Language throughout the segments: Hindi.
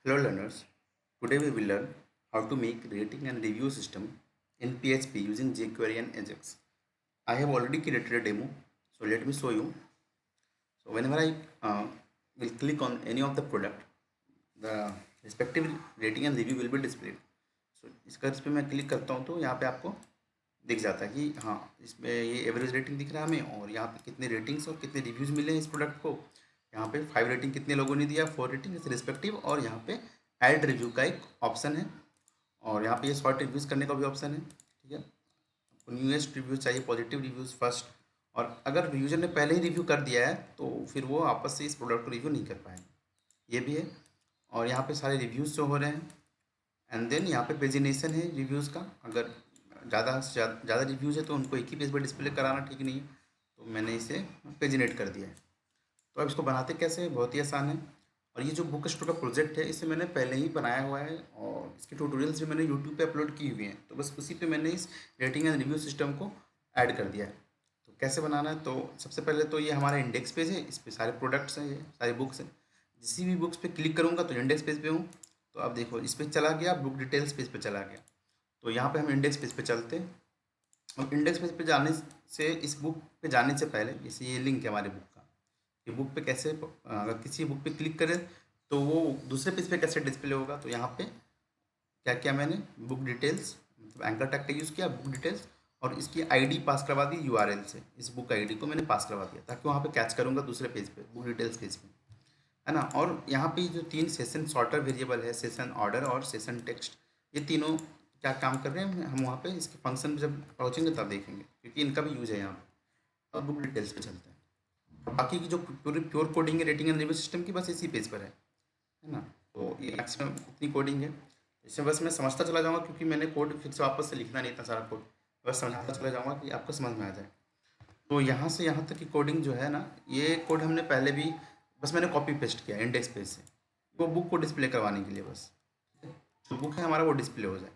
Hello learners, today we will learn how to make rating and review system in PHP using jQuery and Ajax. I have already created a demo, so let me show you. So whenever I will click on any of the product, the respective rating and review will be displayed. So इस पर मैं क्लिक करता हूँ तो यहाँ पे आपको दिख जाता है कि हाँ इसमें ये एवरेज रेटिंग दिख रहा है हमें और यहाँ पे कितने रेटिंग्स और कितने रिव्यूज़ मिले हैं इस प्रोडक्ट को। यहाँ पे 5 रेटिंग कितने लोगों ने दिया, 4 रेटिंग इस रिस्पेक्टिव, और यहाँ पे ऐड रिव्यू का एक ऑप्शन है और यहाँ पे ये शॉर्ट रिव्यूज़ करने का भी ऑप्शन है। ठीक है, आपको न्यूएस्ट रिव्यूज़ चाहिए, पॉजिटिव रिव्यूज़ फर्स्ट, और अगर यूजर ने पहले ही रिव्यू कर दिया है तो फिर वो आपस से इस प्रोडक्ट को रिव्यू नहीं कर पाएंगे, ये भी है। और यहाँ पे सारे रिव्यूज़ जो हो रहे हैं एंड देन यहाँ पे पेजिनेशन है रिव्यूज़ का। अगर ज़्यादा से ज़्यादा रिव्यूज़ है तो उनको एक ही पेज पर डिस्प्ले कराना ठीक नहीं है, तो मैंने इसे पेजिनेट कर दिया है। तो अब इसको बनाते कैसे हैं, बहुत ही आसान है। और ये जो बुक स्टोर का प्रोजेक्ट है इसे मैंने पहले ही बनाया हुआ है और इसके ट्यूटोरियल्स भी मैंने यूट्यूब पे अपलोड किए हुए हैं, तो बस उसी पे मैंने इस रेटिंग एंड रिव्यू सिस्टम को ऐड कर दिया है। तो कैसे बनाना है, तो सबसे पहले तो ये हमारा इंडेक्स पेज है, इस पर सारे प्रोडक्ट्स हैं, ये सारी बुक्स हैं। जिस भी बुक्स पे क्लिक करूँगा तो इंडेक्स पेज पे हूँ। तो अब देखो इस पर चला गया, बुक डिटेल्स पेज पे चला गया। तो यहाँ पे हम इंडेक्स पेज पे चलते हैं। और इंडेक्स पेज पे जाने से, इस बुक पे जाने से पहले, जैसे ये लिंक है हमारे बुक का, ये बुक पे कैसे, अगर किसी बुक पे क्लिक करें तो वो दूसरे पेज पे कैसे डिस्प्ले होगा। तो यहाँ पे क्या किया मैंने, बुक डिटेल्स मतलब एंकर टैग का यूज़ किया, बुक डिटेल्स, और इसकी आईडी पास करवा दी यूआरएल से। इस बुक आईडी को मैंने पास करवा दिया ताकि वहाँ पे कैच करूँगा दूसरे पेज पे, बुक डिटेल्स पेज पे, है ना। और यहाँ पे जो 3 सेशन सॉर्टर वेरिएबल है, सेशन ऑर्डर और सेशन टेक्स्ट, ये तीनों क्या काम कर रहे हैं हम वहाँ पे इसके फंक्शन जब पहुँचेंगे तब देखेंगे, क्योंकि इनका भी यूज़ है यहाँ पे। अब बुक डिटेल्स पे चलते हैं। बाकी की जो पूरी प्योर कोडिंग है रेटिंग एंड रिव्यू सिस्टम की, बस इसी पेज पर है ना। तो ये मैक्सिमम इतनी कोडिंग है, इसमें बस मैं समझता चला जाऊँगा क्योंकि मैंने कोड फिर से वापस से लिखना नहीं था सारा कोड, बस समझाता चला जाऊँगा कि आपको समझ में आ जाए। तो यहाँ से यहाँ तक की कोडिंग जो है ना, ये कोड हमने पहले भी, बस मैंने कॉपी पेस्ट किया इंडेक्स पेज से, वो बुक को डिस्प्ले करवाने के लिए बस। जो बुक है हमारा वो डिस्प्ले हो जाए,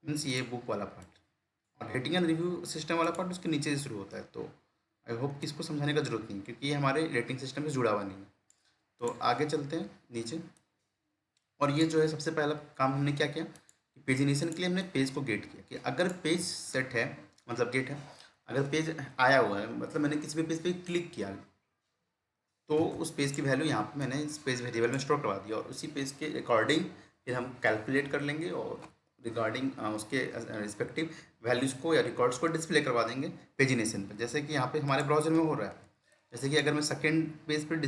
मीन्स ये बुक वाला पार्ट। और रेटिंग एंड रिव्यू सिस्टम वाला पार्ट उसके नीचे से शुरू होता है। तो आई होप कि इसको समझाने का जरूरत नहीं, क्योंकि ये हमारे रेटिंग सिस्टम से जुड़ा हुआ नहीं है। तो आगे चलते हैं नीचे। और ये जो है सबसे पहला काम हमने क्या किया कि पेजिनेशन के लिए हमने पेज को गेट किया कि अगर पेज सेट है, मतलब गेट है, अगर पेज आया हुआ है, मतलब मैंने किसी भी पेज पे क्लिक किया तो उस पेज की वैल्यू यहाँ पे मैंने इस पेज वेरिएबल में स्टोर करवा दिया, और उसी पेज के अकॉर्डिंग फिर हम कैलकुलेट कर लेंगे और रिगार्डिंग उसके रिस्पेक्टिव वैल्यूज़ को या रिकॉर्ड्स को डिस्प्ले करवा देंगे पेजिनेशन पर, जैसे कि यहाँ पे हमारे ब्राउजर में हो रहा है। जैसे कि अगर मैं सेकेंड पेज पर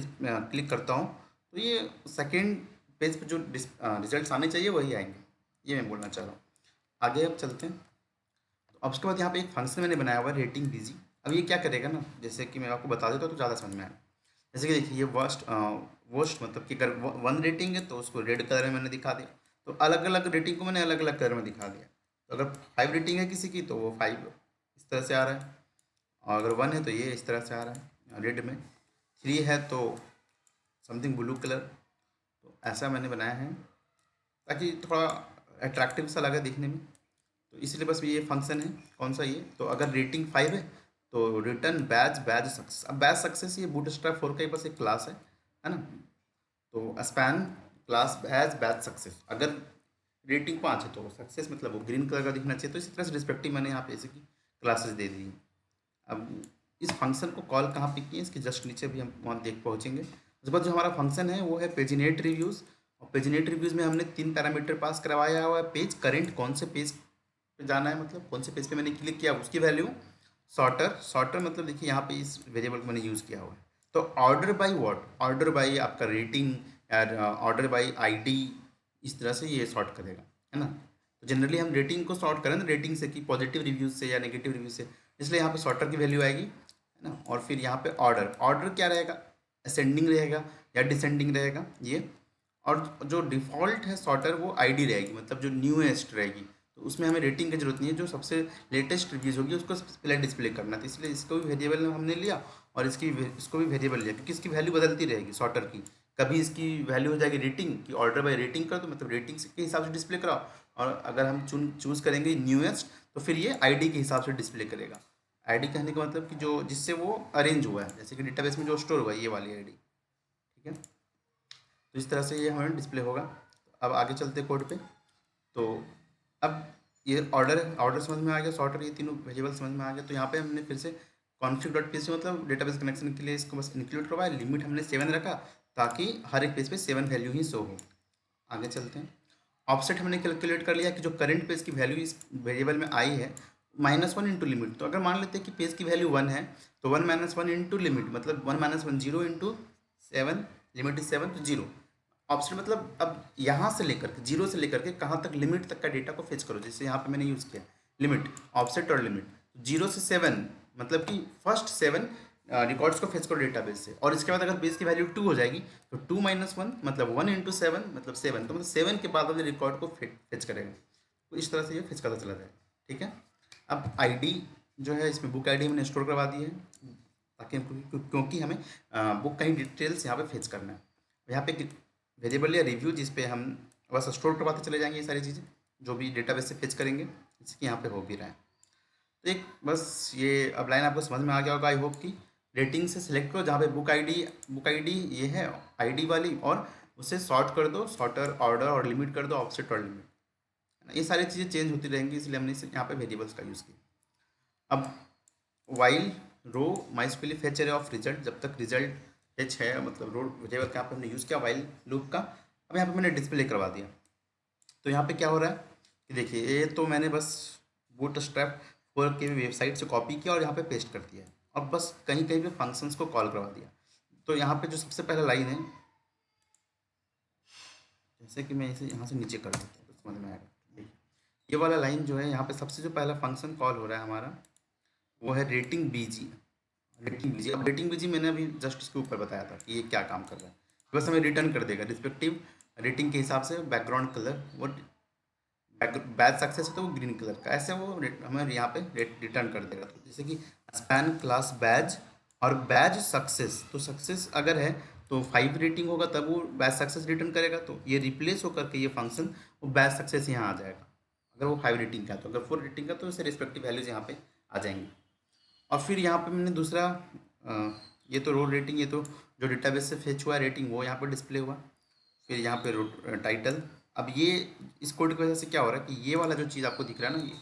क्लिक करता हूँ तो ये सेकेंड पेज पर जो रिजल्ट्स आने चाहिए वही आएंगे, ये मैं बोलना चाह रहा हूँ। आगे अब चलते हैं। तो अब उसके बाद यहाँ पे एक फंक्शन मैंने बनाया हुआ है रेटिंग डीजी। अब ये क्या करेगा ना, जैसे कि मैं आपको बता देता हूँ तो ज़्यादा समझ में आए। जैसे कि देखिए ये वर्स्ट मतलब कि अगर 1 रेटिंग है तो उसको रेड कलर में मैंने दिखा दिया, तो अलग अलग रेटिंग को मैंने अलग अलग कलर में दिखा दिया। तो अगर 5 रेटिंग है किसी की तो वो 5 इस तरह से आ रहा है, और अगर 1 है तो ये इस तरह से आ रहा है रेड में, 3 है तो समथिंग ब्लू कलर। तो ऐसा मैंने बनाया है ताकि थोड़ा अट्रैक्टिव सा लगे दिखने में। तो इसलिए बस ये फंक्शन है, कौन सा ये, तो अगर रेटिंग 5 है तो रिटर्न बैज सक्सेस। अब बैज सक्सेस ये बूटस्ट्रैप 4 का ही बस एक क्लास है ना। तो स्पैन क्लास बैज सक्सेस, अगर रेटिंग 5 है तो सक्सेस मतलब वो ग्रीन कलर का दिखना चाहिए। तो इसी तरह से रिस्पेक्टिव मैंने यहाँ पे ऐसे की क्लासेस दे दी हैं। अब इस फंक्शन को कॉल कहाँ पे किए, इसके जस्ट नीचे भी हम वहाँ देख पहुँचेंगे। उसके बाद जो हमारा फंक्शन है वो है पेजिनेट रिव्यूज़, और पेजिनेट रिव्यूज़ में हमने 3 पैरामीटर पास करवाया हुआ है। पेज करेंट, कौन से पेज पे जाना है, मतलब कौन से पेज पे मैंने क्लिक किया उसकी वैल्यू। सॉर्टर मतलब देखिए यहाँ पे इस वेरिएबल को मैंने यूज़ किया हुआ है। तो order by what, order by आपका रेटिंग या ऑर्डर बाई आईडी, इस तरह से ये सॉर्ट करेगा, है ना। तो जनरली हम रेटिंग को सॉर्ट करें ना रेटिंग से, कि पॉजिटिव रिव्यूज से या नेगेटिव रिव्यू से, इसलिए यहाँ पे सॉर्टर की वैल्यू आएगी, है ना। और फिर यहाँ पे ऑर्डर, ऑर्डर क्या रहेगा, असेंडिंग रहेगा या डिसेंडिंग रहेगा ये। और जो डिफ़ॉल्ट है सॉर्टर वो आईडी रहेगी, मतलब जो न्यूएस्ट रहेगी। तो उसमें हमें रेटिंग की जरूरत नहीं है, जो सबसे लेटेस्ट रिव्यूज़ होगी उसको पहले डिस्प्ले करना था, इसलिए इसको भी वेरिएबल हमने लिया और इसको भी वेरिएबल लिया, क्योंकि इसकी वैल्यू बदलती रहेगी सॉर्टर की। कभी इसकी वैल्यू हो जाएगी रेटिंग की, ऑर्डर बाय रेटिंग कर दो, मतलब रेटिंग के हिसाब से डिस्प्ले कराओ। और अगर हम चूज़ करेंगे न्यूएस्ट तो फिर ये आईडी के हिसाब से डिस्प्ले करेगा। आईडी कहने का मतलब कि जो जिससे वो अरेंज हुआ है, जैसे कि डेटाबेस में जो स्टोर हुआ है ये वाली आईडी, ठीक है। तो इस तरह से ये हमें डिस्प्ले होगा। अब आगे चलते कोड पे। तो अब ये ऑर्डर समझ में आ गया, सॉर्टर, ये तीनों वेरिएबल समझ में आ गया। तो यहाँ पे हमने फिर से कॉन्फिग डॉट पी मतलब डेटाबेस कनेक्शन के लिए इसको बस इंक्लूड करवाया, लिमिट हमने 7 रखा ताकि हर एक पेज पे 7 वैल्यू ही शो हो। आगे चलते हैं। ऑफसेट हमने कैलकुलेट कर लिया कि जो करंट पेज की वैल्यू इस वेरिएबल में आई है -1 इंटू लिमिट। तो अगर मान लेते हैं कि पेज की वैल्यू 1 है तो 1 - 1 इंटू लिमिट, मतलब 1 - 1 0 इंटू 7, लिमिट इज 7 तो 0। ऑप्शन मतलब अब यहाँ से लेकर के 0 से लेकर के कहाँ तक लिमिट तक का डेटा को फेच करो। जैसे यहाँ पे मैंने यूज़ किया लिमिट, ऑफसेट और लिमिट। 0 से 7 मतलब कि फर्स्ट 7 रिकॉर्ड्स को फेच करो डेटाबेस से, और इसके बाद अगर बेस की वैल्यू 2 हो जाएगी तो 2 - 1 मतलब 1 इंटू 7 मतलब 7, तो मतलब 7 के बाद वाले रिकॉर्ड को फेच करेगा। तो इस तरह से ये फेच करता चला जाएगा। ठीक है। अब आईडी जो है इसमें बुक आईडी हमने स्टोर करवा दी है ताकि क्योंकि हमें बुक का ही डिटेल्स यहाँ पे फेच करना है। यहाँ पे वेरिएबल या रिव्यू जिस पे हम बस स्टोर करवाते चले जाएंगे ये सारी चीज़ें जो भी डेटाबेस से फेच करेंगे, इसकी यहाँ पे हो भी रहा है। तो एक बस ये अब लाइन आपको समझ में आ गया होगा आई होप कि रेटिंग से सिलेक्ट करो जहाँ पे बुक आईडी ये है आईडी वाली, और उसे सॉर्ट कर दो, सॉर्टर ऑर्डर और लिमिट कर दो, ऑफसेट और लिमिट, है ना। ये सारी चीज़ें चेंज होती रहेंगी, इसलिए हमने यहाँ पे वेरिएबल्स का यूज़ किया। अब while row MySQL fetch array of result, जब तक रिजल्ट फेच है मतलब रो वेरिएबल का यहाँ पे हमने यूज़ किया वाइल लूप का। अब यहाँ पे मैंने डिस्प्ले करवा दिया। तो यहाँ पे क्या हो रहा है कि देखिए ये तो मैंने बस बूटस्ट्रैप 4 की वेबसाइट से कॉपी किया और यहाँ पे पेस्ट कर दिया और बस कहीं कहीं पे फंक्शंस को कॉल करवा दिया। तो यहाँ पे जो सबसे पहला लाइन है, जैसे कि मैं इसे यहाँ से नीचे कर देता हूँ तो समझ में आएगा। देखिए ये वाला लाइन जो है यहाँ पे सबसे जो पहला फंक्शन कॉल हो रहा है हमारा वो है रेटिंग बीजी। रेटिंग बीजी, अब रेटिंग बीजी मैंने अभी जस्ट इसके ऊपर बताया था कि ये क्या काम कर रहा है। बस हमें रिटर्न कर देगा रिस्पेक्टिव रेटिंग के हिसाब से बैकग्राउंड कलर, वो बैच सक्सेस है तो वो ग्रीन कलर का, ऐसे वो हमें यहाँ पे रिटर्न कर देगा। तो जैसे कि स्पैन क्लास बैच और बैच सक्सेस, तो सक्सेस अगर है तो 5 रेटिंग होगा तब वो बैच सक्सेस रिटर्न करेगा। तो ये रिप्लेस होकर के ये फंक्शन वो बैच सक्सेस यहाँ आ जाएगा अगर वो 5 रेटिंग का है। तो अगर 4 रेटिंग का तो इसे रिस्पेक्टिव वैल्यूज यहाँ पे आ जाएंगी। और फिर यहाँ पे मैंने दूसरा ये तो रोल रेटिंग, ये तो जो डेटाबेस से फेच हुआ रेटिंग वो यहाँ पर डिस्प्ले हुआ। फिर यहाँ पे टाइटल। अब ये इस कोड की वजह से क्या हो रहा है कि ये वाला जो चीज़ आपको दिख रहा है ना,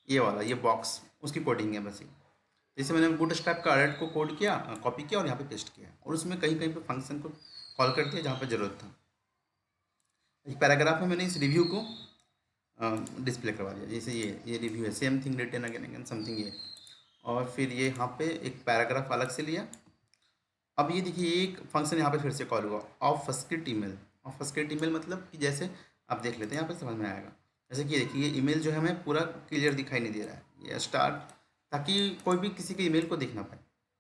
ये वाला ये बॉक्स उसकी कोडिंग है बस ये। जैसे मैंने बूटस्ट्रैप का अलर्ट को कोड किया, कॉपी किया और यहाँ पे पेस्ट किया और उसमें कहीं कहीं पे फंक्शन को कॉल कर दिया जहाँ पे ज़रूरत था। एक पैराग्राफ में मैंने इस रिव्यू को डिस्प्ले करवा दिया, जैसे ये रिव्यू है same thing written again again something ये। और फिर ये यहाँ पे एक पैराग्राफ अलग से लिया। अब ये देखिए एक फंक्शन यहाँ पे फिर से कॉल हुआ ऑफ फस्क्रिप्ट ईमेल। ऑफ फस्क्रिप्ट ईमेल मतलब कि जैसे आप देख लेते हैं यहाँ पे समझ में आएगा। जैसे कि देखिए ये ईमेल जो है हमें पूरा क्लियर दिखाई नहीं दे रहा है, ये स्टार्ट, ताकि कोई भी किसी के ईमेल को देख ना पाए।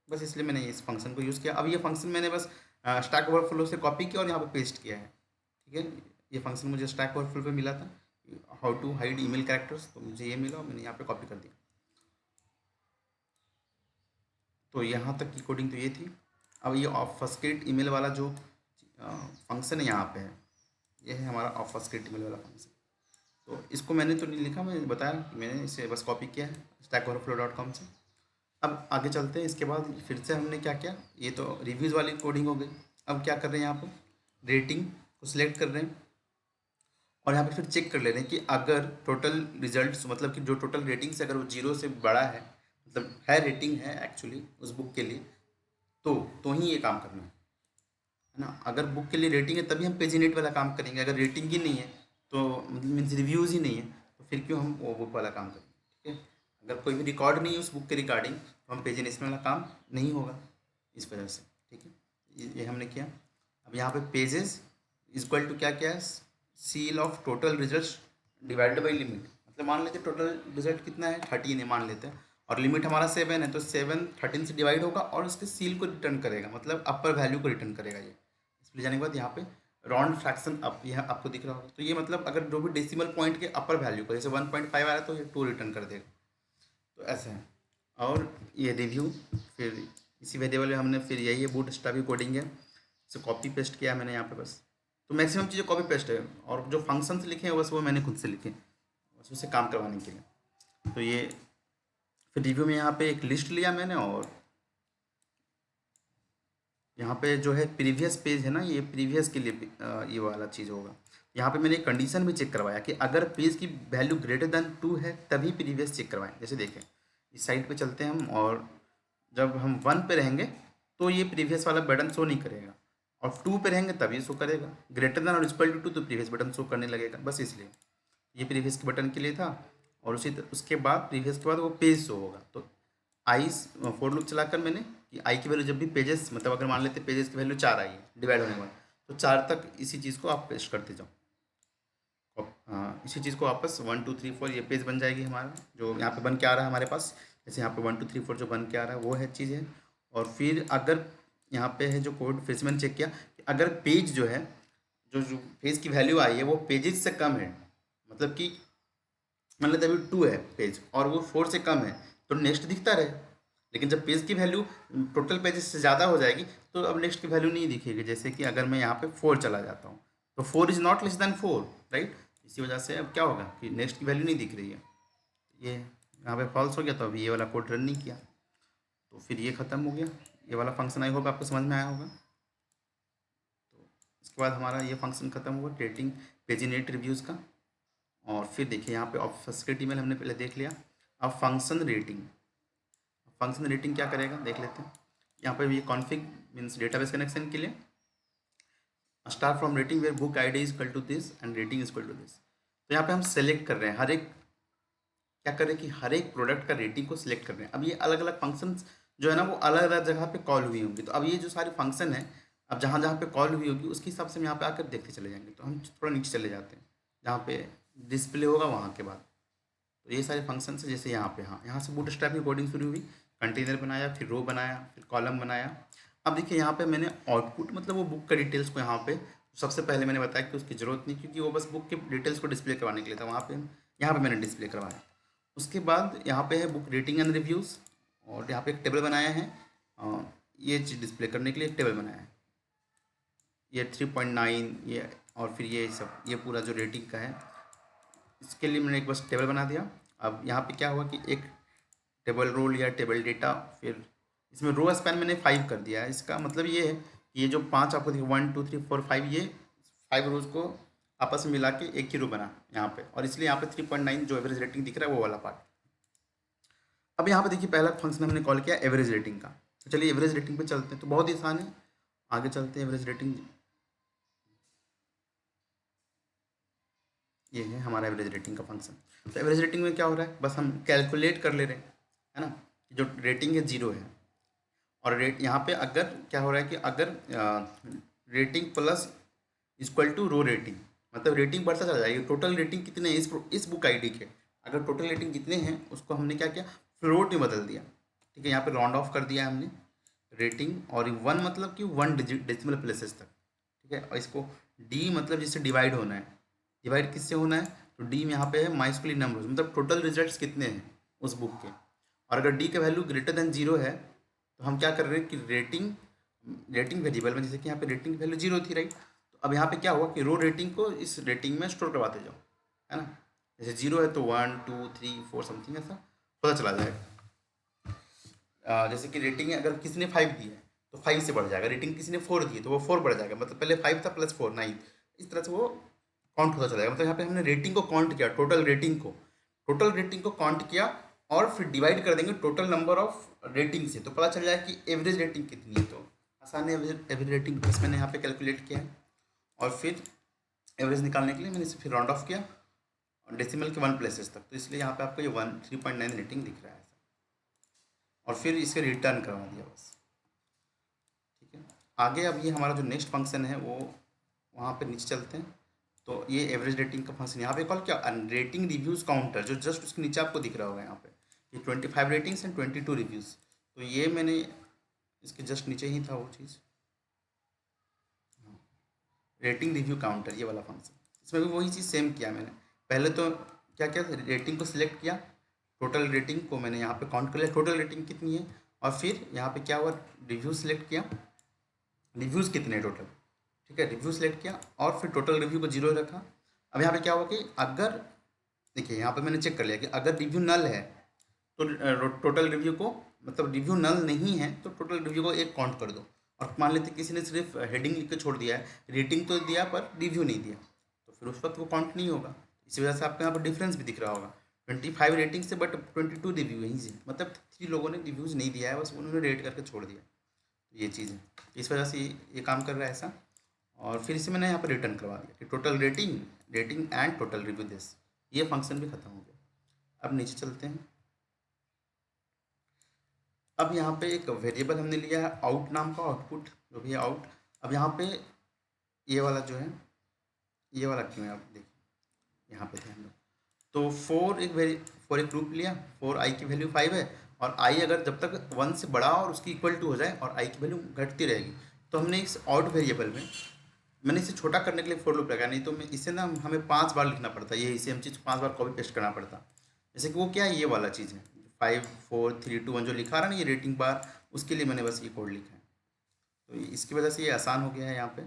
बस इसलिए मैंने इस फंक्शन को यूज़ किया। अब ये फंक्शन मैंने बस स्टैक ओवरफ्लो से कॉपी किया और यहाँ पे पेस्ट किया है। ठीक है, ये फंक्शन मुझे स्टैक ओवरफ्लो पे मिला था, how to hide email characters, तो मुझे ये मिला और मैंने यहाँ पे कॉपी कर दिया। तो यहाँ तक की कोडिंग तो ये थी। अब ये ऑफस्केट ईमेल वाला जो फंक्शन है यहाँ पे है, ये है हमारा ऑफस्केट ईमेल वाला फंक्शन। तो इसको मैंने तो नहीं लिखा, मैंने बताया कि मैंने इसे बस कॉपी किया है stackoverflow.com से। अब आगे चलते हैं। इसके बाद फिर से हमने क्या किया, ये तो रिव्यूज़ वाली कोडिंग हो गई। अब क्या कर रहे हैं यहाँ पर रेटिंग को सिलेक्ट कर रहे हैं और यहाँ पे फिर चेक कर ले रहे हैं कि अगर टोटल रिजल्ट्स मतलब कि जो टोटल रेटिंग से अगर वो 0 से बड़ा है, मतलब है रेटिंग है एक्चुअली उस बुक के लिए, तो ही ये काम करना है ना। अगर बुक के लिए रेटिंग है तभी हम पेजिनेट वाला काम करेंगे, अगर रेटिंग ही नहीं है तो मीन्स रिव्यूज़ ही नहीं है तो फिर क्यों हम वो बुक वाला काम करेंगे। ठीक है, अगर कोई भी रिकॉर्ड नहीं है उस बुक के रिगार्डिंग तो हम पेजिनेट वाला काम नहीं होगा इस वजह से। ठीक है, ये हमने किया। अब यहाँ पे पेजेस इक्वल टू क्या क्या है, seal of total result divided by limit. मतलब मान लेते टोटल रिजल्ट कितना है 13 है मान लेते हैं और लिमिट हमारा 7 है, तो 7 13 से डिवाइड होगा और उसके सील को रिटर्न करेगा, मतलब अपर वैल्यू को रिटर्न करेगा। ये इसलिए जाने के बाद यहाँ पे राउंड फ्रैक्शन अप यह आपको दिख रहा होगा, तो ये मतलब अगर जो भी डेसिमल पॉइंट के अपर वैल्यू को जैसे 1.5 आ रहा है तो ये 2 रिटर्न कर देगा। तो ऐसा है। और ये रिव्यू फिर इसी वेरिएबल में हमने फिर यही है बूट स्ट्रैप कोडिंग है, इसे कॉपी पेस्ट किया मैंने यहाँ पे बस। तो मैक्सिमम चीज़ें कॉपी पेस्ट है और जो फंक्शंस लिखे हैं बस वो मैंने खुद से लिखे बस उसे काम करवाने के लिए। तो ये फिर रिव्यू में यहाँ पे एक लिस्ट लिया मैंने और यहाँ पे जो है प्रीवियस पेज है ना, ये प्रीवियस के लिए ये वाला चीज़ होगा। यहाँ पे मैंने एक कंडीशन भी चेक करवाया कि अगर पेज की वैल्यू ग्रेटर देन 2 है तभी प्रीवियस चेक करवाएं। जैसे देखें, इस साइड पे चलते हैं हम, और जब हम 1 पे रहेंगे तो ये प्रीवियस वाला बटन शो नहीं करेगा, और 2 पे रहेंगे तभी शो करेगा। ग्रेटर देन और इक्वल टू 2 तो प्रीवियस बटन शो करने लगेगा, बस इसलिए ये प्रीवियस के बटन के लिए था। और उसके बाद प्रीवियस के बाद वो पेज शो होगा। तो आई फोर लूप चलाकर मैंने कि आई की वैल्यू जब भी पेजेस, मतलब अगर मान लेते पेजेस की वैल्यू 4 आई है डिवाइड होने के बाद, तो 4 तक इसी चीज़ को आप पेस्ट करते जाओ। इसी चीज़ को वापस 1 2 3 4 ये पेज बन जाएगी हमारा, जो यहाँ पे बन के आ रहा है हमारे पास। जैसे यहाँ पे 1 2 3 4 जो बन के आ रहा है वो है चीज़ है। और फिर अगर यहाँ पे है जो कोड, फिर से मैंने चेक किया कि अगर पेज जो है, जो पेज की वैल्यू आई है वो पेजेस से कम है, मतलब कि मान लेते अभी 2 है पेज और वो 4 से कम है, तो नेक्स्ट दिखता रहे। लेकिन जब पेज की वैल्यू टोटल पेजेस से ज़्यादा हो जाएगी तो अब नेक्स्ट की वैल्यू नहीं दिखेगी। जैसे कि अगर मैं यहाँ पे 4 चला जाता हूँ तो 4 is not less than 4, right. इसी वजह से अब क्या होगा कि नेक्स्ट की वैल्यू नहीं दिख रही है, ये यहाँ पे फॉल्स हो गया, तो अभी ये वाला कोड रन नहीं किया, तो फिर ये ख़त्म हो गया। ये वाला फंक्शन आई होगा आपको समझ में आया होगा। तो इसके बाद हमारा ये फंक्शन ख़त्म हुआ रेटिंग पेजिनेट रिव्यूज़ का। और फिर देखिए यहाँ पे ऑब्फस्केट ईमेल हमने पहले देख लिया। अब फंक्शन रेटिंग क्या करेगा देख लेते हैं। यहाँ पे ये कॉन्फ़िग मीन्स डेटाबेस कनेक्शन के लिए start from rating where book ID is equal to this and rating is equal to this. तो यहाँ पे हम सेलेक्ट कर रहे हैं हर एक, क्या कर रहे हैं कि हर एक प्रोडक्ट का रेटिंग को सिलेक्ट कर रहे हैं। अब ये अलग अलग फंक्शंस जो है ना वो अलग अलग जगह पे कॉल हुई होंगी, तो अब ये जो सारे फंक्शन है अब जहाँ जहाँ पे कॉल हुई होगी उसके हिसाब से हम यहाँ पे आकर देखते चले जाएंगे। तो हम थोड़ा नीचे चले जाते हैं जहाँ पे डिस्प्ले होगा वहाँ के बाद। तो ये सारे फंक्शन है, जैसे यहाँ पे, हाँ यहाँ से बूटस्ट्रैप की कोडिंग शुरू हुई, कंटेनर बनाया, फिर रो बनाया, फिर कॉलम बनाया। अब देखिए यहाँ पे मैंने आउटपुट मतलब वो बुक का डिटेल्स को यहाँ पे सबसे पहले मैंने बताया कि उसकी ज़रूरत नहीं, क्योंकि वो बस बुक के डिटेल्स को डिस्प्ले करवाने के लिए था। वहाँ पे यहाँ पे मैंने डिस्प्ले करवाया। उसके बाद यहाँ पे है बुक रेटिंग एंड रिव्यूज़, और यहाँ पे एक टेबल बनाया है, ये चीज़ डिस्प्ले करने के लिए एक टेबल बनाया है, ये 3.9 ये, और फिर ये सब ये पूरा जो रेटिंग का है इसके लिए मैंने एक बस टेबल बना दिया। अब यहाँ पे क्या हुआ कि एक टेबल रोल या टेबल डेटा, फिर इसमें रो स्पैन मैंने 5 कर दिया है। इसका मतलब ये है कि ये जो 5 आपको देखिए 1 2 3 4 5, ये 5 रोज को आपस में मिला के एक ही रो बना यहाँ पे, और इसलिए यहाँ पे 3.9 जो एवरेज रेटिंग दिख रहा है वो वाला पार्ट। अब यहाँ पे देखिए पहला फंक्शन हमने कॉल किया एवरेज रेटिंग का। तो चलिए एवरेज रेटिंग पे चलते हैं, तो बहुत ही आसान है, आगे चलते हैं। एवरेज रेटिंग ये है हमारा एवरेज रेटिंग का फंक्शन। तो एवरेज रेटिंग में क्या हो रहा है, बस हम कैलकुलेट कर ले रहे हैं, है ना। जो रेटिंग है 0 है, और रेट यहाँ पे अगर क्या हो रहा है कि अगर rating plus equal to row rating, मतलब रेटिंग बढ़ता चला जाएगा। टोटल रेटिंग कितने हैं इस बुक आईडी के, अगर टोटल रेटिंग कितने हैं उसको हमने क्या किया, फ्लोट में बदल दिया। ठीक है, यहाँ पे राउंड ऑफ कर दिया है हमने रेटिंग, और 1 मतलब कि 1 डेसिमल प्लेसेस तक। ठीक है, और इसको डी मतलब जिससे डिवाइड होना है, डिवाइड किससे होना है, तो डी में यहाँ पे है माइस्कुली नंबर्स, मतलब टोटल रिजल्ट्स कितने हैं उस बुक के। और अगर डी का वैल्यू ग्रेटर देन 0 है तो हम क्या कर रहे हैं कि रेटिंग वेरिएबल में, जैसे कि यहाँ पे रेटिंग की वैल्यू 0 थी, राइट। तो अब यहाँ पे क्या हुआ कि रो रेटिंग को इस रेटिंग में स्टोर करवाते जाओ, है ना। जैसे 0 है तो 1 2 3 4 समथिंग ऐसा पता चला जाएगा। जैसे कि रेटिंग है, अगर किसी ने 5 दी है तो 5 से बढ़ जाएगा, रेटिंग किसी ने 4 दी है तो वो 4 बढ़ जाएगा, मतलब पहले 5 था प्लस 4 9, इस तरह से वो काउंट होता चला जाएगा। मतलब यहाँ पे हमने रेटिंग को काउंट किया, टोटल रेटिंग को काउंट किया, और फिर डिवाइड कर देंगे टोटल नंबर ऑफ रेटिंग से, तो पता चल जाएगा कि एवरेज रेटिंग कितनी है। तो आसान है एवरेज रेटिंग, बस मैंने यहाँ पे कैलकुलेट किया है, और फिर एवरेज निकालने के लिए मैंने इसे फिर राउंड ऑफ किया डेसिमल के 1 प्लेसेस तक, तो इसलिए यहाँ पे आपको ये 3.9 रेटिंग दिख रहा है, और फिर इसे रिटर्न करवा दिया बस। ठीक है, आगे अब ये हमारा जो नेक्स्ट फंक्शन है वो वहाँ पे नीचे चलते हैं। तो ये एवरेज रेटिंग का फंक्शन यहाँ पे कॉल क्या, रेटिंग रिव्यूज़ काउंटर, जो जस्ट उसके नीचे आपको दिख रहा होगा यहाँ पे, ये 25 रेटिंग्स एंड 22 रिव्यूज़। तो ये मैंने इसके जस्ट नीचे ही था वो चीज़, रेटिंग रिव्यू काउंटर, ये वाला फंक्शन। इसमें भी वही चीज़ सेम किया मैंने। पहले तो क्या क्या रेटिंग को सिलेक्ट किया, टोटल रेटिंग को मैंने यहाँ पे काउंट कर लिया, टोटल रेटिंग कितनी है, और फिर यहाँ पे क्या हुआ, रिव्यू सिलेक्ट किया, रिव्यूज़ कितने टोटल। ठीक है, रिव्यू सेलेक्ट किया और फिर टोटल रिव्यू को 0 रखा। अब यहाँ पे क्या हुआ कि अगर देखिए यहाँ पे मैंने चेक कर लिया कि अगर रिव्यू नल है तो टोटल रिव्यू को, मतलब रिव्यू नल नहीं है तो टोटल रिव्यू को 1 काउंट कर दो। और मान लेते किसी ने सिर्फ हेडिंग लिख के छोड़ दिया है, रेटिंग तो दिया पर रिव्यू नहीं दिया, तो फिर उस वक्त वो काउंट नहीं होगा। इसी वजह से आपको यहाँ पर डिफरेंस भी दिख रहा होगा, 25 रेटिंग से बट 22 रिव्यू यहीं से, मतलब 3 लोगों ने रिव्यूज़ नहीं दिया है, बस उन्होंने रेट करके छोड़ दिया। तो ये चीज़ है, इस वजह से ये काम कर रहा है ऐसा। और फिर इसे मैंने यहाँ पर रिटर्न करवा दिया कि total rating, rating and total review this, ये फंक्शन भी खत्म हो गया। अब नीचे चलते हैं। अब यहाँ पे एक वेरिएबल हमने लिया है आउट नाम का, आउटपुट जो भी है आउट। अब यहाँ पे ये वाला जो है, ये वाला क्यों है, आप देखिए यहाँ पे ध्यान दो। तो फॉर एक ग्रुप लिया, फॉर आई की वैल्यू 5 है, और आई अगर जब तक 1 से बड़ा और उसकी इक्वल टू हो जाए और आई की वैल्यू घटती रहेगी, तो हमने इस आउट वेरिएबल में, मैंने इसे छोटा करने के लिए फॉर लूप लगाया, नहीं तो मैं इसे ना हमें 5 बार लिखना पड़ता है, ये सेम चीज़ 5 बार कॉपी पेस्ट करना पड़ता। जैसे कि वो क्या है, ये वाला चीज़ है 5 4 3 2 1 जो लिखा रहा है ना, ये रेटिंग बार, उसके लिए मैंने बस ये कोड लिखा है। तो इसकी वजह से ये आसान हो गया है यहाँ पे।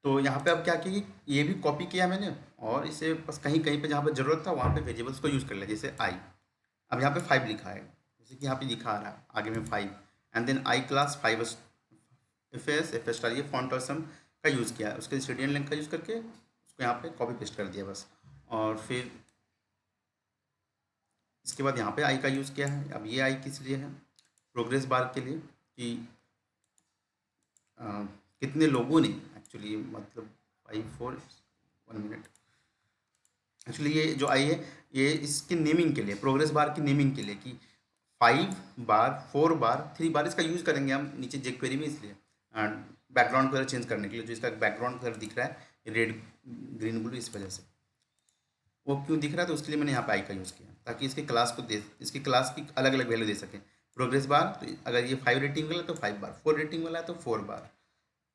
तो यहाँ पे अब क्या किया कि ये भी कॉपी किया मैंने, और इसे बस कहीं कहीं पे जहाँ पे ज़रूरत था वहाँ पे वेरिएबल्स को यूज़ कर लिया, जैसे आई। अब यहाँ पे 5 लिखा है, जैसे कि यहाँ पे लिखा आ रहा है आगे में 5, and then I class 5 F S star, ये फॉन्ट और सम का यूज़ किया है, उसके स्टेडियन लिंक का यूज़ करके उसको यहाँ पे कॉपी पेस्ट कर दिया बस। और फिर इसके बाद यहाँ पे आई का यूज़ किया है। अब ये आई किस लिए है, प्रोग्रेस बार के लिए, कि कितने लोगों ने एक्चुअली, मतलब 1 मिनट, एक्चुअली ये जो आई है ये इसकी नेमिंग के लिए, प्रोग्रेस बार की नेमिंग के लिए, कि 5 बार 4 बार 3 बार इसका यूज़ करेंगे हम नीचे जेक क्वेरी में, इसलिए बैकग्राउंड कलर चेंज करने के लिए, जो इसका बैकग्राउंड कलर दिख रहा है रेड ग्रीन ब्लू, इस वजह से वो क्यों दिख रहा है, तो उसके लिए मैंने यहाँ पे आई का यूज़ किया, ताकि इसके क्लास को दे, इसकी क्लास की अलग अलग वैल्यू दे सकें। प्रोग्रेस बार, तो अगर ये 5 रेटिंग वाला है तो 5 बार, 4 रेटिंग वाला है तो 4 बार।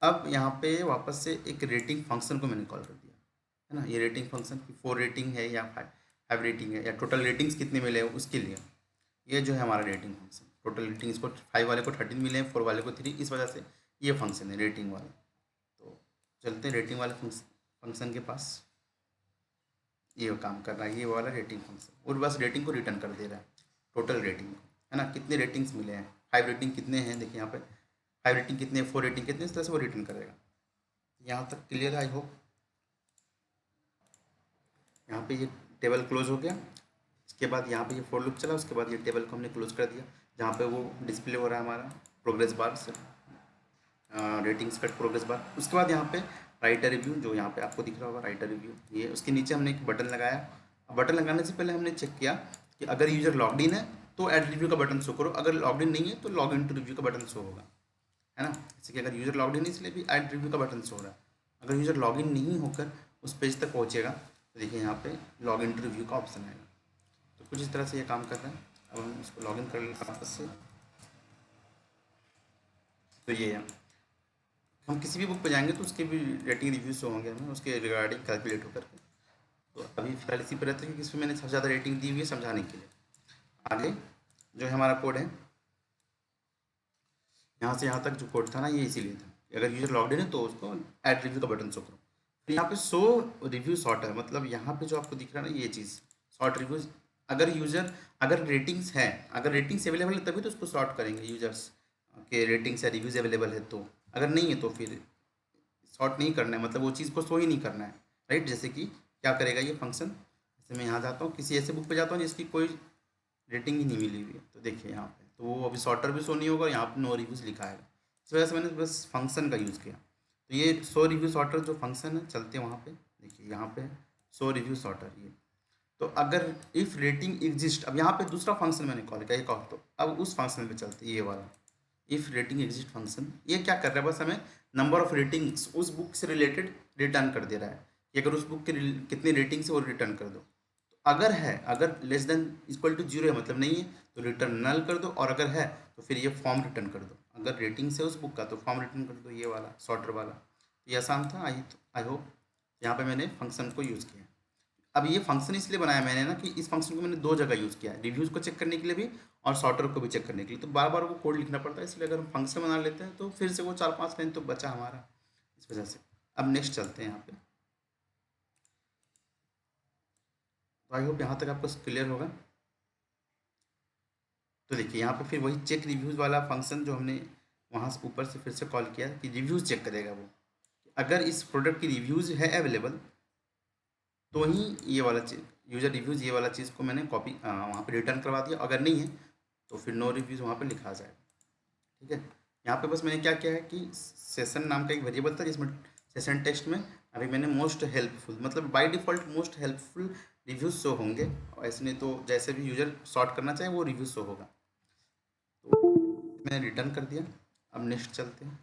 अब यहाँ पे वापस से एक रेटिंग फंक्शन को मैंने कॉल कर दिया, है ना, ये रेटिंग फंक्शन की 4 रेटिंग है या 5 रेटिंग है, या टोटल रेटिंग्स कितने मिले उसके लिए, ये जो है हमारा रेटिंग फंक्शन। टोटल रेटिंग इसको 5 वाले को 13 मिले हैं, 4 वाले को 3, इस वजह से ये फंक्शन है रेटिंग वाला। तो चलते हैं रेटिंग वाले फंक्शन के पास। ये काम कर रहा है ये वाला रेटिंग फंक्शन, और बस रेटिंग को रिटर्न कर दे रहा है, टोटल रेटिंग को, है ना, कितने रेटिंग्स मिले हैं, 5 रेटिंग कितने हैं, देखिए यहाँ पे 5 रेटिंग कितने, 4 रेटिंग कितने, इस तरह से वो रिटर्न करेगा। यहाँ तक क्लियर है आई होप। यहाँ पे ये टेबल क्लोज हो गया। इसके बाद यहाँ पे ये फॉर लूप चला, उसके बाद ये टेबल को हमने क्लोज कर दिया, जहाँ पे वो डिस्प्ले हो रहा है हमारा प्रोग्रेस बार से, रेटिंग्स कट प्रोग्रेस बार। उसके बाद यहाँ पे राइटर रिव्यू, जो यहाँ पे आपको दिख रहा होगा राइटर रिव्यू, ये उसके नीचे हमने एक बटन लगाया। अब बटन लगाने से पहले हमने चेक किया कि अगर यूजर लॉग्ड इन है तो ऐड रिव्यू का बटन शो करो, अगर लॉग्ड इन नहीं है तो लॉग इन टू रिव्यू का बटन शो होगा, है ना। जैसे कि अगर यूजर लॉग्ड इन है इसलिए भी ऐड रिव्यू का बटन शो हो रहा है। अगर यूजर लॉग इन नहीं होकर उस पेज तक पहुँचेगा तो देखिए यहाँ पे लॉग इन टू रिव्यू का ऑप्शन आएगा। तो कुछ इस तरह से ये काम कर रहा है। अब हम इसको लॉग इन कर लेते हैं वापस से। तो ये है, हम किसी भी बुक पे जाएंगे तो उसके भी रेटिंग रिव्यूज होंगे हमें उसके रिगार्डिंग कैलकुलेट होकर के। तो अभी फिलहाल इसी पर रहते हैं कि इसमें मैंने सबसे ज़्यादा रेटिंग दी हुई है समझाने के लिए। आगे जो है हमारा कोड है, यहाँ से यहाँ तक जो कोड था ना ये इसीलिए था कि अगर यूजर लॉग्ड इन है तो उसको ऐड रिव्यू का बटन शो करो। तो यहाँ पे शो रिव्यू शॉर्ट है, मतलब यहाँ पे जो आपको दिख रहा है ना ये चीज़ शॉर्ट रिव्यूज, अगर यूज़र, अगर रेटिंग्स है, अगर रेटिंग्स अवेलेबल है तभी तो उसको शॉर्ट करेंगे यूजर्स के रेटिंग्स या रिव्यूज़ अवेलेबल है तो, अगर नहीं है तो फिर शॉर्ट नहीं करना है, मतलब वो चीज़ को शो ही नहीं करना है, राइट। जैसे कि क्या करेगा ये फंक्शन, जैसे मैं यहाँ जाता हूँ किसी ऐसे बुक पे जाता हूँ जिसकी कोई रेटिंग ही नहीं मिली हुई है, तो देखिए यहाँ पे तो वो अभी शॉर्टर भी शो नहीं होगा और यहाँ पे नो रिव्यूज़ लिखा है, इस वजह से मैंने बस फंक्शन का यूज़ किया। तो ये शो रिव्यू शॉर्टर जो फंक्शन है, चलते हैं वहाँ पे, देखिए यहाँ पे शो रिव्यू शॉर्टर ये। तो अगर इफ़ रेटिंग एग्जिस्ट, अब यहाँ पे दूसरा फंक्शन मैंने कॉल किया एक और, तो अब उस फंक्शन पे चलते हैं, ये वाला इफ़ रेटिंग एग्जिस्ट फंक्शन। ये क्या कर रहा है, बस हमें नंबर ऑफ रेटिंग्स उस बुक से रिलेटेड रिटर्न कर दे रहा है कि अगर उस बुक के कितनी रेटिंग्स है वो रिटर्न कर दो। तो अगर है, अगर less than equal to zero है मतलब नहीं है तो रिटर्न नल कर दो, और अगर है तो फिर ये फॉर्म रिटर्न कर दो। अगर रेटिंग्स है उस बुक का तो फॉर्म रिटर्न कर दो, ये वाला सॉर्टर वाला। तो ये आसान था, आई होप। यहाँ पे मैंने फंक्शन को यूज़ किया। अब ये फंक्शन इसलिए बनाया मैंने ना कि इस फंक्शन को मैंने 2 जगह यूज़ किया है, रिव्यूज़ को चेक करने के लिए भी और सॉर्टर को भी चेक करने के लिए, तो बार बार वो कोड लिखना पड़ता है, इसलिए अगर हम फंक्शन बना लेते हैं तो फिर से वो 4 5 लाइन तो बचा हमारा, इस वजह से। अब नेक्स्ट चलते हैं यहाँ पे। तो आई होप यहाँ तक आपको क्लियर होगा। तो देखिए यहाँ पे फिर वही चेक रिव्यूज़ वाला फंक्शन जो हमने वहाँ से ऊपर से फिर से कॉल किया कि रिव्यूज़ चेक करेगा वो, अगर इस प्रोडक्ट की रिव्यूज़ है अवेलेबल तो ही ये वाला चीज़, यूज़र रिव्यूज़ ये वाला चीज़ को मैंने कॉपी वहाँ पे रिटर्न करवा दिया। अगर नहीं है तो फिर नो रिव्यूज़ वहाँ पे लिखा जाएगा। ठीक है, यहाँ पे बस मैंने क्या किया है कि सेशन नाम का एक वेरिएबल था जिसमें सेशन टेक्स्ट में अभी मैंने मोस्ट हेल्पफुल, मतलब by default most helpful reviews show होंगे, और ऐसे नहीं तो जैसे भी यूज़र सॉर्ट करना चाहे वो रिव्यूज़ शो होगा। तो मैंने रिटर्न कर दिया। अब नेक्स्ट चलते हैं।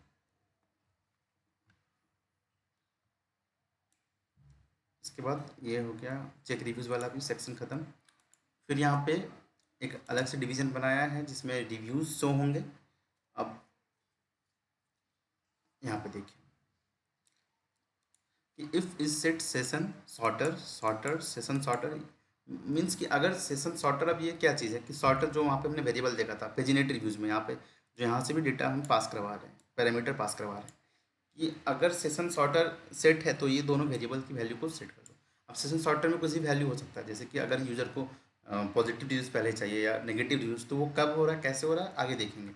इसके बाद ये हो गया चेक रिव्यूज़ वाला भी सेक्शन ख़त्म। फिर यहाँ पे एक अलग से डिवीज़न बनाया है जिसमें रिव्यूज़ शो होंगे। अब यहाँ पे देखिए कि if is set session sorter session sorter means कि अगर सेशन सॉर्टर, अब ये क्या चीज़ है कि सॉर्टर जो वहाँ पे हमने वेरिएबल देखा था पेजिनेट रिव्यूज़ में, यहाँ पे जो यहाँ से भी डेटा हम पास करवा रहे हैं, पैरामीटर पास करवा रहे हैं, कि अगर सेशन सॉर्टर सेट है तो ये दोनों वेरिएबल की वैल्यू को सेट कर दो। अब सेशन सॉर्टर में कुछ भी वैल्यू हो सकता है, जैसे कि अगर यूज़र को पॉजिटिव रिव्यूज़ पहले चाहिए या नेगेटिव रिव्यूज़, तो वो कब हो रहा है कैसे हो रहा है आगे देखेंगे।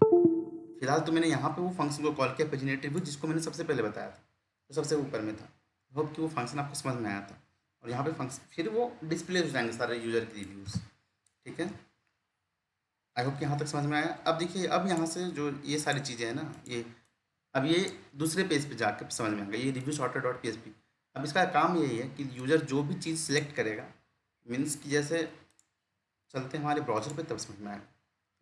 फिलहाल तो मैंने यहाँ पे वो फंक्शन को कॉल किया पेजिनेट रिव्यू, जिसको मैंने सबसे पहले बताया था, तो सबसे ऊपर में था। होप कि वो फंक्शन आपको समझ में आया था। और यहाँ पे फंक्शन फिर वो डिस्प्ले हो जाएंगे सारे यूज़र के रिव्यूज़। ठीक है, आई होप कि यहाँ तक समझ में आया। अब देखिए, अब यहाँ से जो ये सारी चीज़ें हैं ना, ये अब ये दूसरे पेज पे जाकर समझ में आएगा, ये रिव्यू सॉर्टर डॉट पी। अब इसका काम यही है कि यूज़र जो भी चीज़ सिलेक्ट करेगा, मीन्स कि जैसे चलते हैं हमारे ब्राउज़र पे तब समझ में आएगा।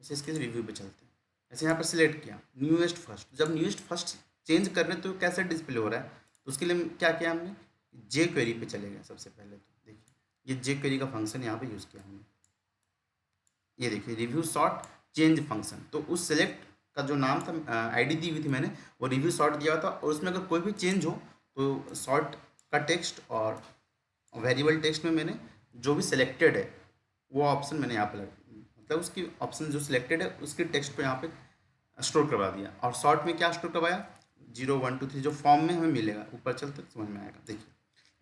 जैसे इसके रिव्यू पे चलते हैं, जैसे यहाँ पर सिलेक्ट किया न्यूएस्ट फर्स्ट, जब न्यूएस्ट फर्स्ट चेंज कर रहे हैं तो कैसे डिस्प्ले हो रहा है, तो उसके लिए क्या किया हमने, जे क्वेरी पे चले गए सबसे पहले। तो देखिए ये जे क्वेरी का फंक्शन यहाँ पे यूज़ किया हमने। ये देखिए रिव्यू सॉर्ट चेंज फंक्शन, तो उस सेलेक्ट का जो नाम था, आईडी दी हुई थी मैंने, वो रिव्यू सॉर्ट दिया हुआ था, और उसमें अगर कोई भी चेंज हो तो सॉर्ट का टेक्स्ट और वेरिएबल टेक्स्ट में मैंने जो भी सिलेक्टेड है वो ऑप्शन मैंने यहाँ पे मतलब उसकी ऑप्शन जो सिलेक्टेड है उसके टेक्स्ट को यहाँ पे स्टोर करवा दिया। और शॉर्ट में क्या स्टोर करवाया, 0 1 2 3 जो फॉर्म में हमें मिलेगा, ऊपर चलते समझ में आएगा। देखिए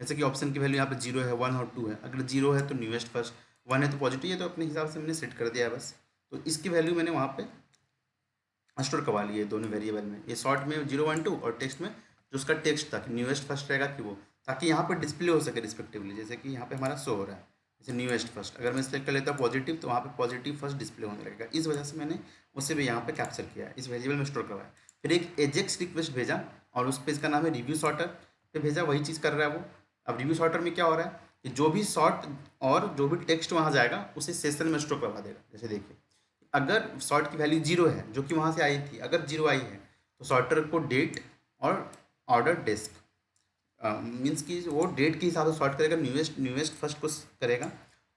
जैसे कि ऑप्शन की वैल्यू यहाँ पे 0 है, 1 और 2 है। अगर 0 है तो न्यूएस्ट फर्स्ट, 1 है तो पॉजिटिव है, तो अपने हिसाब से मैंने सेट कर दिया है बस। तो इसकी वैल्यू मैंने वहाँ पे स्टोर करवा ली है दोनों वेरिएबल में, ये शॉर्ट में 0 1 2 और टेक्स्ट में जो उसका टेक्स्ट था न्यूएस्ट फर्स्ट रहेगा कि वो, ताकि यहाँ पर डिस्प्ले हो सके रिस्पेक्टिवली। जैसे कि यहाँ पे हमारा शो हो रहा है जैसे न्यूएस्ट फर्स्ट, अगर मैं सेलेक्ट कर लेता हूँ पॉजिटिव तो वहाँ पे पॉजिटिव फर्स्ट डिस्प्ले होने लगेगा। इस वजह से मैंने उसे भी यहाँ पे कैप्चर किया, इस वेरिएबल में स्टोर करवाया। फिर एक एजेक्स रिक्वेस्ट भेजा और उस पर इसका नाम है रिव्यू सॉर्टर पे भेजा, वही चीज़ कर रहा है वो। अब रिव्यू सॉर्टर में क्या हो रहा है कि जो भी सॉर्ट और जो भी टेक्स्ट वहाँ जाएगा उसे सेशन में स्टोर करवा देगा। जैसे देखिए अगर सॉर्ट की वैल्यू 0 है जो कि वहाँ से आई थी, अगर 0 आई है तो सॉर्टर को डेट और ऑर्डर डेस्क, मीन्स कि वो डेट के हिसाब से सॉर्ट करेगा, न्यूएस्ट फर्स्ट को करेगा,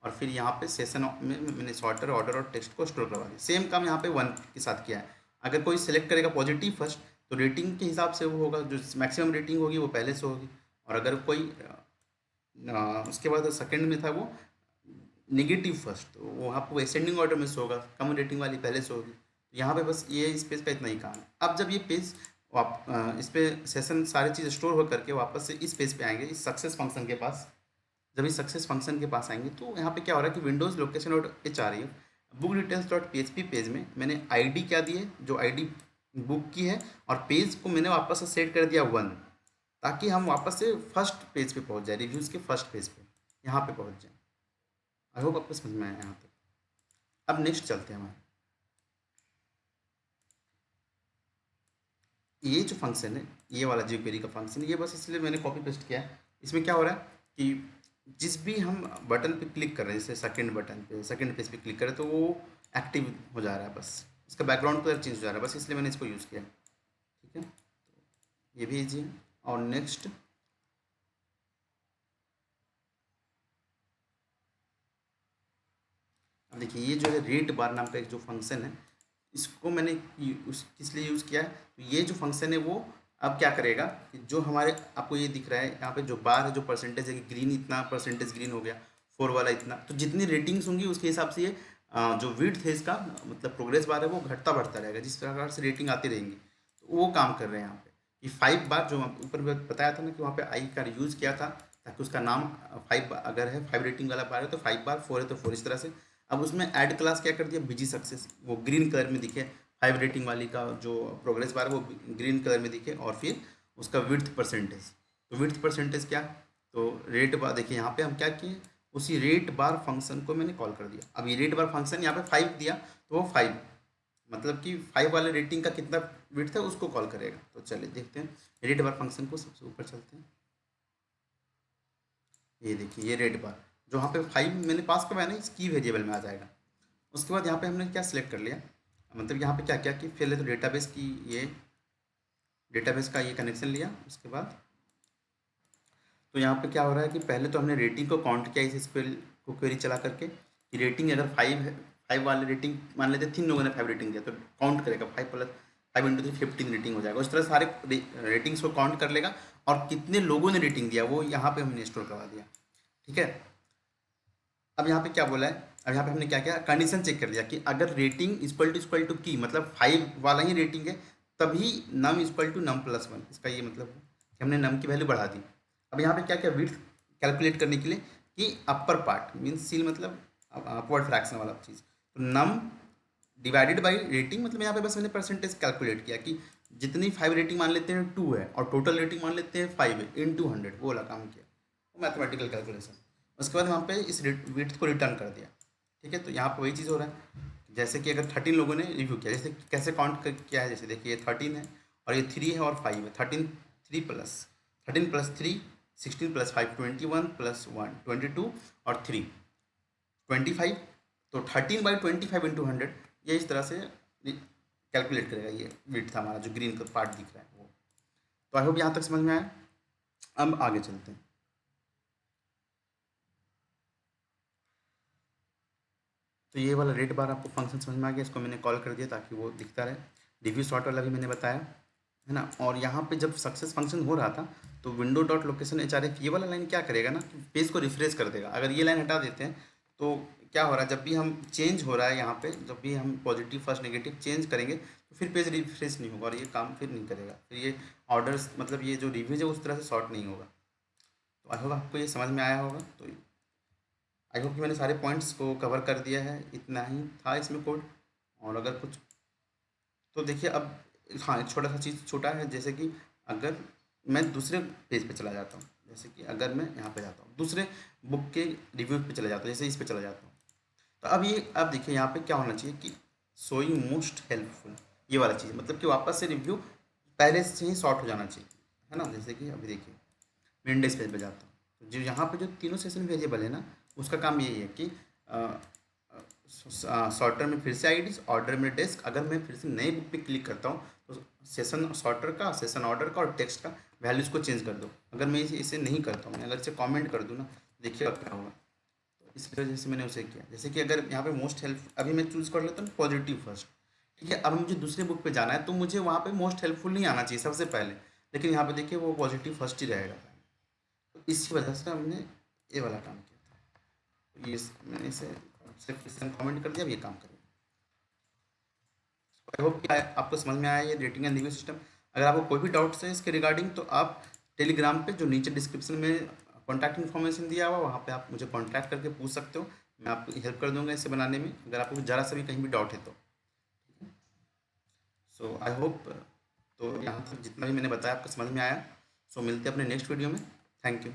और फिर यहाँ पे सेशन में मैंने सॉर्टर ऑर्डर और टेक्स्ट को स्टोर करवा दिया। सेम काम यहाँ पे 1 के साथ किया है। अगर कोई सिलेक्ट करेगा पॉजिटिव फर्स्ट तो रेटिंग के हिसाब से वो होगा, जो मैक्सिमम रेटिंग होगी वो पहले से होगी। और अगर कोई उसके बाद सेकंड में था वो नेगेटिव फर्स्ट, तो वो वहाँ पर असेंडिंग ऑर्डर में शो होगा, कम रेटिंग वाली पहले से होगी। तो यहाँ पे बस ये इस पेज का इतना ही काम है। अब जब ये पेज इस पे सेशन सारी चीज़ स्टोर हो करके वापस से इस पेज पे आएंगे, इस सक्सेस फंक्शन के पास। जब इस सक्सेस फंक्शन के पास आएंगे तो यहाँ पे क्या हो रहा है कि विंडोज़ लोकेशन डॉट एच आ रही है, book details dot P page में मैंने आईडी क्या दी है, जो आईडी बुक की है, और पेज को मैंने वापस से सेट कर दिया 1, ताकि हम वापस से फर्स्ट पेज पे पहुँच जाए, रिव्यूज़ के फर्स्ट पेज पे यहाँ पे पहुँच जाए। आई होप आपको समझ में आया यहाँ तक। अब नेक्स्ट चलते हैं हमारे, ये जो फंक्शन है ये वाला जी क्वेरी का फंक्शन, ये बस इसलिए मैंने कॉपी पेस्ट किया है। इसमें क्या हो रहा है कि जिस भी हम बटन पे क्लिक कर रहे हैं, जैसे सेकंड बटन पे सेकंड पेज पे क्लिक करें तो वो एक्टिव हो जा रहा है, बस इसका बैकग्राउंड कलर चेंज हो जा रहा है, बस इसलिए मैंने इसको यूज़ किया। ठीक है, ये भी ईजी है। और नेक्स्ट अब देखिए ये जो है रेट बार नाम का एक जो फंक्शन है, इसको मैंने किस लिए यूज़ किया है, तो ये जो फंक्शन है वो अब क्या करेगा कि जो हमारे आपको ये दिख रहा है यहाँ पे जो बार है, जो परसेंटेज है कि ग्रीन इतना परसेंटेज ग्रीन हो गया, 4 वाला इतना, तो जितनी रेटिंग्स होंगी उसके हिसाब से ये जो विड्थ है इसका, मतलब प्रोग्रेस बार है वो घटता बढ़ता रहेगा, जिस प्रकार से रेटिंग आती रहेंगी। तो वो काम कर रहे हैं यहाँ पे कि 5 बार जो ऊपर में बताया था ना कि वहाँ पे आई का यूज़ किया था, ताकि उसका नाम 5 अगर है 5 रेटिंग वाला बार है तो 5 बार, 4 है तो 4, इस तरह से। अब उसमें ऐड क्लास क्या कर दिया, बिजी सक्सेस, वो ग्रीन कलर में दिखे 5 रेटिंग वाली का जो प्रोग्रेस बार है वो ग्रीन कलर में दिखे, और फिर उसका विड्थ परसेंटेज। तो विड्थ परसेंटेज क्या, तो रेट बार देखिए यहाँ पे हम क्या किए, उसी रेट बार फंक्शन को मैंने कॉल कर दिया। अब ये रेट बार फंक्शन यहाँ पे 5 दिया, तो वो 5 मतलब कि 5 वाले रेटिंग का कितना विड्थ है उसको कॉल करेगा। तो चलिए देखते हैं रेट बार फंक्शन को, सबसे ऊपर चलते हैं। ये देखिए ये रेट बार जो यहाँ पे 5 मैंने पास करवाया ना, इस की वेरिएबल में आ जाएगा। उसके बाद यहाँ पे हमने क्या सिलेक्ट कर लिया, मतलब यहाँ पे क्या क्या कि पहले तो डेटाबेस की ये डेटाबेस का ये कनेक्शन लिया। उसके बाद तो यहाँ पे क्या हो रहा है कि पहले तो हमने रेटिंग को काउंट किया इस स्पेल को क्वेरी चला करके, कि रेटिंग अगर 5 है, 5 वाले रेटिंग मान लेते 3 लोगों ने 5 रेटिंग दिया, तो काउंट करेगा 5 प्लस 5 इंटू 3 15 रेटिंग हो जाएगा। उस तरह सारे रेटिंग्स को काउंट कर लेगा, और कितने लोगों ने रेटिंग दिया वो यहाँ पे हमने स्टोर करवा दिया। ठीक है, अब यहाँ पे क्या बोला है, अब यहाँ पे हमने क्या किया, कंडीशन चेक कर लिया कि अगर रेटिंग इक्वल टू की मतलब 5 वाला ही रेटिंग है, तभी num equal to num plus 1। इसका ये मतलब है कि हमने नम की वैल्यू बढ़ा दी। अब यहाँ पे क्या क्या विड्थ कैलकुलेट करने के लिए, कि अपर पार्ट मीन्स सील मतलब अपवर्ड फ्रैक्शन वाला चीज़, तो नम डिवाइडेड बाई रेटिंग, मतलब यहाँ पे बस मैंने परसेंटेज कैलकुलेट किया कि जितनी 5 रेटिंग मान लेते हैं 2 है, और टोटल रेटिंग मान लेते हैं 5 है, इन 200 वो वाला काम किया, वो मैथमेटिकल कैलकुलेशन। उसके बाद वहाँ पे इस विड्थ को रिटर्न कर दिया। ठीक है, तो यहाँ पे वही चीज़ हो रहा है, जैसे कि अगर 13 लोगों ने रिव्यू किया, जैसे कैसे काउंट किया है, जैसे देखिए ये 13 है और ये 3 है और 5 है, 13 प्लस 3 16 प्लस 5 21 प्लस 1 22 और 3 25। तो 13 बाई 25 इंटू 100, ये इस तरह से कैलकुलेट करेगा। ये विड्थ था हमारा जो ग्रीन का पार्ट दिख रहा है वो। तो आई होप यहाँ तक समझ में आया। अब आगे चलते हैं। तो ये वाला रेट बार आपको फंक्शन समझ में आ गया, इसको मैंने कॉल कर दिया ताकि वो दिखता रहे। रिव्यू सॉर्ट वाला भी मैंने बताया है ना। और यहाँ पे जब सक्सेस फंक्शन हो रहा था, तो window dot location H R F ये वाला लाइन क्या करेगा ना, कि पेज को रिफ्रेश कर देगा। अगर ये लाइन हटा देते हैं तो क्या हो रहा है, जब भी हम चेंज हो रहा है यहाँ पे, जब भी हम पॉजिटिव फर्स्ट नेगेटिव चेंज करेंगे, तो फिर पेज रिफ्रेश नहीं होगा और ये काम फिर नहीं करेगा, फिर ये ऑर्डर्स मतलब ये जो रिव्यूज है उस तरह से सॉर्ट नहीं होगा। तो आई होप आपको ये समझ में आया होगा। तो आई होप कि मैंने सारे पॉइंट्स को कवर कर दिया है, इतना ही था इसमें कोड। और अगर कुछ तो देखिए अब, हाँ एक छोटा सा चीज़ छोटा है, जैसे कि अगर मैं दूसरे पेज पे चला जाता हूँ, जैसे कि अगर मैं यहाँ पे जाता हूँ दूसरे बुक के रिव्यू पे चला जाता हूँ, जैसे इस पे चला जाता हूँ, तो अब देखिए यहाँ पे क्या होना चाहिए कि शोइंग मोस्ट हेल्पफुल, ये वाला चीज़ मतलब कि वापस से रिव्यू पहले से ही शॉर्ट हो जाना चाहिए, है ना। जैसे कि अभी देखिए मैं इंडेक्स पेज पे जाता हूँ, तो जो यहाँ पे जो तीनों सेशन वेरिएबल है ना, उसका काम यही है कि सॉर्टर में फिर से आईडीज, ऑर्डर में डेस्क। अगर मैं फिर से नए बुक पे क्लिक करता हूँ, तो सेशन सॉर्टर का, सेशन ऑर्डर का और टेक्स्ट का वैल्यूज़ को चेंज कर दो। अगर मैं इसे नहीं करता हूँ, मैं अगर इसे कमेंट कर दूँ ना, देखिएगा क्या होगा। तो इस वजह से मैंने उसे किया। जैसे कि अगर यहाँ पे मोस्ट हेल्प अभी मैं चूज़ कर लेता हूँ पॉजिटिव फर्स्ट, ठीक है। अब मुझे दूसरे बुक पे जाना है, तो मुझे वहाँ पे मोस्ट हेल्पफुल नहीं आना चाहिए सबसे पहले, लेकिन यहाँ पे देखिए वो पॉजिटिव फर्स्ट ही रहेगा। तो इसी वजह से हमने ये वाला काम किया था। ये मैंने इसे सिर्फ कमेंट कर दिया, अब ये काम करें। आई होप कि आपको समझ में आया ये रेटिंग एंड रिव्यू सिस्टम। अगर आपको कोई भी डाउट्स है इसके रिगार्डिंग, तो आप टेलीग्राम पे जो नीचे डिस्क्रिप्शन में कॉन्टैक्ट इन्फॉर्मेशन दिया हुआ, वहाँ पे आप मुझे कॉन्टैक्ट करके पूछ सकते हो। मैं आपको हेल्प कर दूंगा इसे बनाने में, अगर आपको ज़रा सा भी कहीं भी डाउट है तो। सो आई होप, तो यहाँ तक जितना भी मैंने बताया आपको समझ में आया। सो मिलते हैं अपने नेक्स्ट वीडियो में। Thank you.